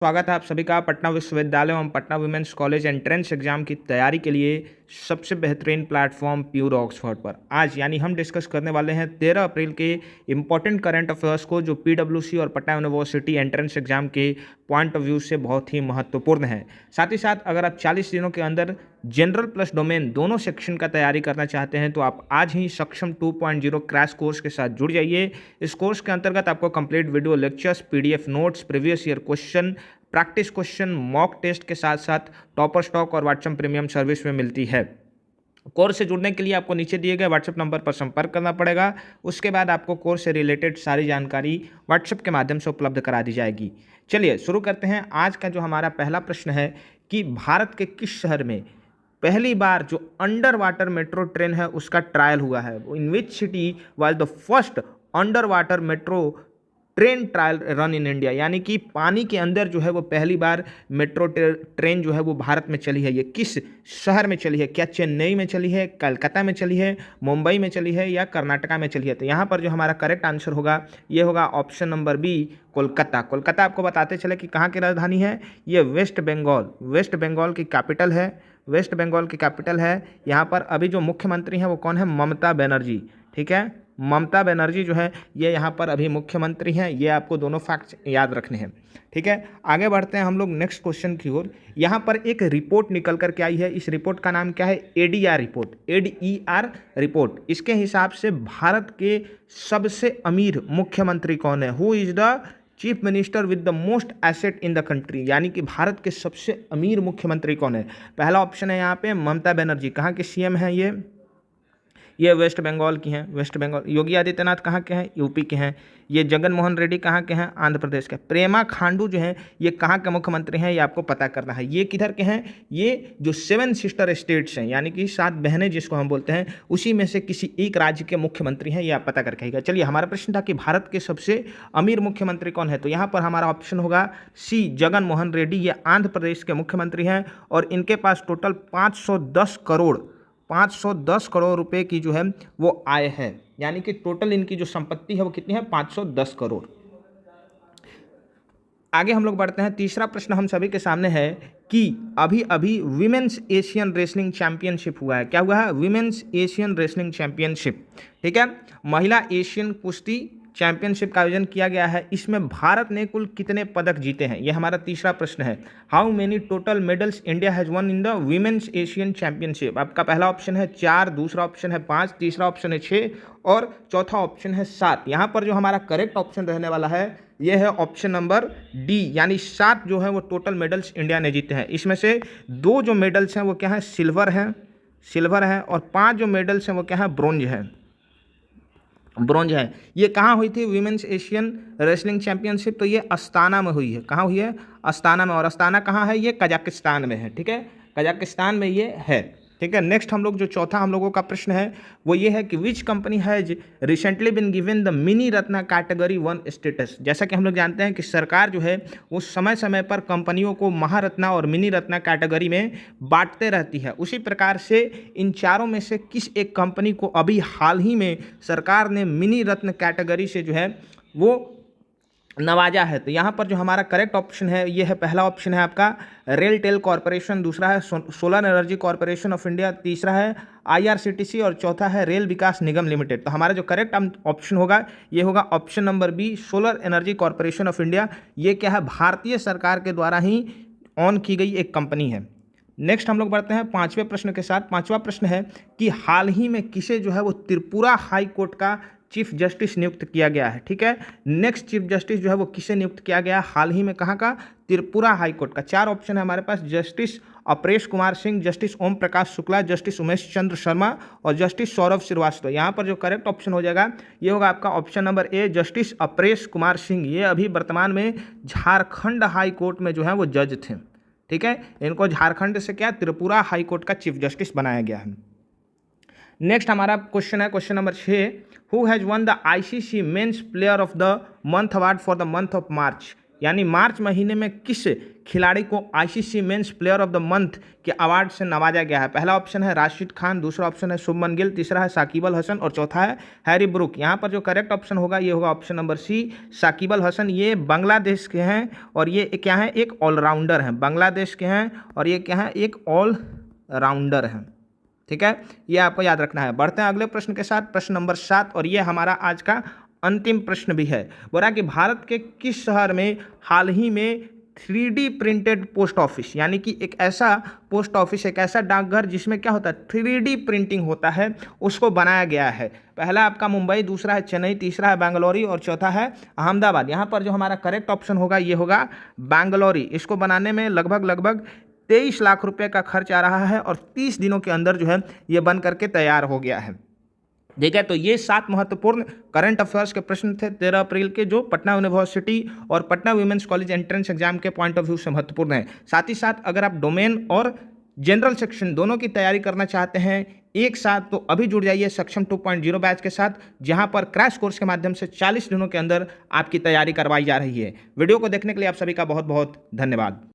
स्वागत है आप सभी का पटना विश्वविद्यालय एवं Patna women's college entrance exam की तैयारी के लिए सबसे बेहतरीन प्लेटफॉर्म प्योर ऑक्सफोर्ड पर। आज यानी हम डिस्कस करने वाले हैं 13 अप्रैल के इम्पॉर्टेंट करंट अफेयर्स को, जो पीडब्ल्यूसी और पटना यूनिवर्सिटी एंट्रेंस एग्जाम के पॉइंट ऑफ व्यू से बहुत ही महत्वपूर्ण है। साथ ही साथ अगर आप 40 दिनों के अंदर जनरल प्लस डोमेन दोनों सेक्शन का तैयारी करना चाहते हैं तो आप आज ही सक्षम 2.0 क्रैश कोर्स के साथ जुड़ जाइए। इस कोर्स के अंतर्गत आपको complete video lectures, PDF notes, previous year question, practice question, mock test के साथ साथ टॉपर स्टॉक और व्हाट्सएप प्रीमियम सर्विस में मिलती है। कोर्स से जुड़ने के लिए आपको नीचे दिए गए व्हाट्सएप नंबर पर संपर्क करना पड़ेगा। उसके बाद आपको कोर्स से रिलेटेड सारी जानकारी व्हाट्सएप के माध्यम से उपलब्ध करा दी जाएगी। चलिए शुरू करते हैं। आज का जो हमारा पहला प्रश्न है कि भारत के किस शहर में पहली बार जो अंडर वाटर मेट्रो ट्रेन है उसका ट्रायल हुआ है। In which city was the first underwater metro train trial run in India, यानी कि पानी के अंदर जो है वो पहली बार मेट्रो ट्रेन जो है वो भारत में चली है। ये किस शहर में चली है? क्या चेन्नई में चली है, कलकत्ता में चली है, मुंबई में चली है या कर्नाटका में चली है? तो यहाँ पर जो हमारा करेक्ट आंसर होगा ये होगा option number B, Kolkata. Kolkata आपको बताते चले कि कहाँ की राजधानी है। ये वेस्ट बंगाल की कैपिटल है। वेस्ट बंगाल की कैपिटल है। यहाँ पर अभी जो मुख्यमंत्री हैं वो कौन है? ममता बनर्जी। ठीक है, ममता बनर्जी जो है ये यहाँ पर अभी मुख्यमंत्री हैं। ये आपको दोनों फैक्ट्स याद रखने हैं। ठीक है, आगे बढ़ते हैं हम लोग नेक्स्ट क्वेश्चन की ओर। यहाँ पर एक रिपोर्ट निकल कर के आई है। इस रिपोर्ट का नाम क्या है? ADR report. इसके हिसाब से भारत के सबसे अमीर मुख्यमंत्री कौन है? Who is the chief minister with the most asset in the country, यानी कि भारत के सबसे अमीर मुख्यमंत्री कौन है? पहला ऑप्शन है यहाँ पे ममता बनर्जी। कहाँ के सीएम हैं ये वेस्ट बंगाल की हैं। वेस्ट बंगाल। योगी आदित्यनाथ कहाँ के हैं? यूपी के हैं। ये जगन मोहन रेड्डी कहाँ के हैं? आंध्र प्रदेश के। प्रेमा खांडू जो हैं ये कहाँ के मुख्यमंत्री हैं? ये आपको पता करना है। ये किधर के हैं? ये जो 7 सिस्टर स्टेट्स हैं, यानी कि 7 बहनें जिसको हम बोलते हैं, उसी में से किसी एक राज्य के मुख्यमंत्री हैं। ये आप पता करके आइएगा। चलिए, हमारा प्रश्न था कि भारत के सबसे अमीर मुख्यमंत्री कौन है, तो यहाँ पर हमारा ऑप्शन होगा सी, जगन मोहन रेड्डी। ये आंध्र प्रदेश के मुख्यमंत्री हैं और इनके पास टोटल 510 करोड़ रुपए की जो है वो आय है, यानी कि टोटल इनकी जो संपत्ति है वो कितनी है? 510 करोड़। आगे हम लोग बढ़ते हैं। तीसरा प्रश्न हम सभी के सामने है कि अभी अभी विमेंस एशियन रेसलिंग चैंपियनशिप हुआ है। क्या हुआ है? Women's Asian wrestling championship. ठीक है, महिला एशियन कुश्ती चैंपियनशिप का आयोजन किया गया है। इसमें भारत ने कुल कितने पदक जीते हैं? यह हमारा तीसरा प्रश्न है। How many total medals India has one in the women's Asian championship? आपका पहला ऑप्शन है 4, दूसरा ऑप्शन है 5, तीसरा ऑप्शन है 6 और चौथा ऑप्शन है 7। यहाँ पर जो हमारा करेक्ट ऑप्शन रहने वाला है ये है ऑप्शन नंबर डी, यानी 7 जो है वो टोटल मेडल्स इंडिया ने जीते हैं। इसमें से 2 जो मेडल्स हैं वो क्या है? सिल्वर हैं और 5 जो मेडल्स हैं वो क्या है? ब्रॉन्ज है। ये कहाँ हुई थी विमेंस एशियन रेसलिंग चैंपियनशिप? तो ये अस्ताना में हुई है। कहाँ हुई है? अस्ताना में। और अस्ताना कहाँ है? ये कजाकिस्तान में है। ठीक है, कजाकिस्तान में ये है। ठीक है, नेक्स्ट हम लोग जो चौथा हम लोगों का प्रश्न है वो ये है कि which company has recently been given the mini Ratna category 1 status? जैसा कि हम लोग जानते हैं कि सरकार जो है वो समय समय पर कंपनियों को महारत्ना और मिनी रत्न कैटेगरी में बांटते रहती है। उसी प्रकार से इन चारों में से किस एक कंपनी को अभी हाल ही में सरकार ने मिनी रत्न कैटेगरी से जो है वो नवाजा है? तो यहाँ पर जो हमारा करेक्ट ऑप्शन है ये है, पहला ऑप्शन है आपका रेलटेल कॉरपोरेशन, दूसरा है solar energy corporation of India, तीसरा है IRCTC और चौथा है रेल विकास निगम लिमिटेड। तो हमारा जो करेक्ट ऑप्शन होगा ये होगा option number B, solar energy corporation of India. ये क्या है? भारतीय सरकार के द्वारा ही ऑन की गई एक कंपनी है। नेक्स्ट हम लोग बढ़ते हैं 5वें प्रश्न के साथ। 5वां प्रश्न है कि हाल ही में किसे जो है वो त्रिपुरा हाई कोर्ट का चीफ जस्टिस नियुक्त किया गया है? ठीक है, नेक्स्ट चीफ जस्टिस जो है वो किसे नियुक्त किया गया हाल ही में? कहाँ का? त्रिपुरा हाई कोर्ट का। 4 ऑप्शन है हमारे पास, justice Apresh Kumar Singh, justice Om Prakash Shukla, justice Umesh Chandra Sharma और जस्टिस सौरभ श्रीवास्तव। यहाँ पर जो करेक्ट ऑप्शन हो जाएगा ये होगा आपका option number A, justice Apresh Kumar Singh. ये अभी वर्तमान में झारखंड हाई कोर्ट में जो है वो जज थे। ठीक है, इनको झारखंड से क्या त्रिपुरा हाई कोर्ट का चीफ जस्टिस बनाया गया है। नेक्स्ट हमारा क्वेश्चन है question number 6, who has one the ICC men's player of the month award for the month of March? यानी मार्च महीने में किस खिलाड़ी को ICC men's player of the month के अवार्ड से नवाजा गया है? पहला ऑप्शन है राशिद खान, दूसरा ऑप्शन है शुभमन गिल, तीसरा है साकिब अल हसन और चौथा है हैरी ब्रूक। यहाँ पर जो करेक्ट ऑप्शन होगा ये होगा option number C, Shakib Al Hasan. ये बांग्लादेश के हैं और ये क्या है, एक ऑलराउंडर हैं। बांग्लादेश के हैं और ये क्या है, एक ऑलराउंडर हैं। ठीक है, ये आपको याद रखना है। बढ़ते हैं अगले प्रश्न के साथ, प्रश्न नंबर 7, और ये हमारा आज का अंतिम प्रश्न भी है। बोला कि भारत के किस शहर में हाल ही में 3D प्रिंटेड पोस्ट ऑफिस, यानी कि एक ऐसा पोस्ट ऑफिस, एक ऐसा डाकघर जिसमें क्या होता है, 3D प्रिंटिंग होता है, उसको बनाया गया है? पहला आपका मुंबई, दूसरा है चेन्नई, तीसरा है बेंगलुरु और चौथा है अहमदाबाद। यहाँ पर जो हमारा करेक्ट ऑप्शन होगा ये होगा बेंगलुरु। इसको बनाने में लगभग 23 लाख रुपए का खर्च आ रहा है और 30 दिनों के अंदर जो है ये बन करके तैयार हो गया है। ठीक है, तो ये 7 महत्वपूर्ण करंट अफेयर्स के प्रश्न थे 13 अप्रैल के, जो पटना यूनिवर्सिटी और Patna women's college entrance exam के पॉइंट ऑफ व्यू से महत्वपूर्ण है। साथ ही साथ अगर आप डोमेन और जनरल सेक्शन दोनों की तैयारी करना चाहते हैं एक साथ, तो अभी जुड़ जाइए सक्षम 2.0 बैच के साथ, जहां पर क्रैश कोर्स के माध्यम से 40 दिनों के अंदर आपकी तैयारी करवाई जा रही है। वीडियो को देखने के लिए आप सभी का बहुत बहुत धन्यवाद।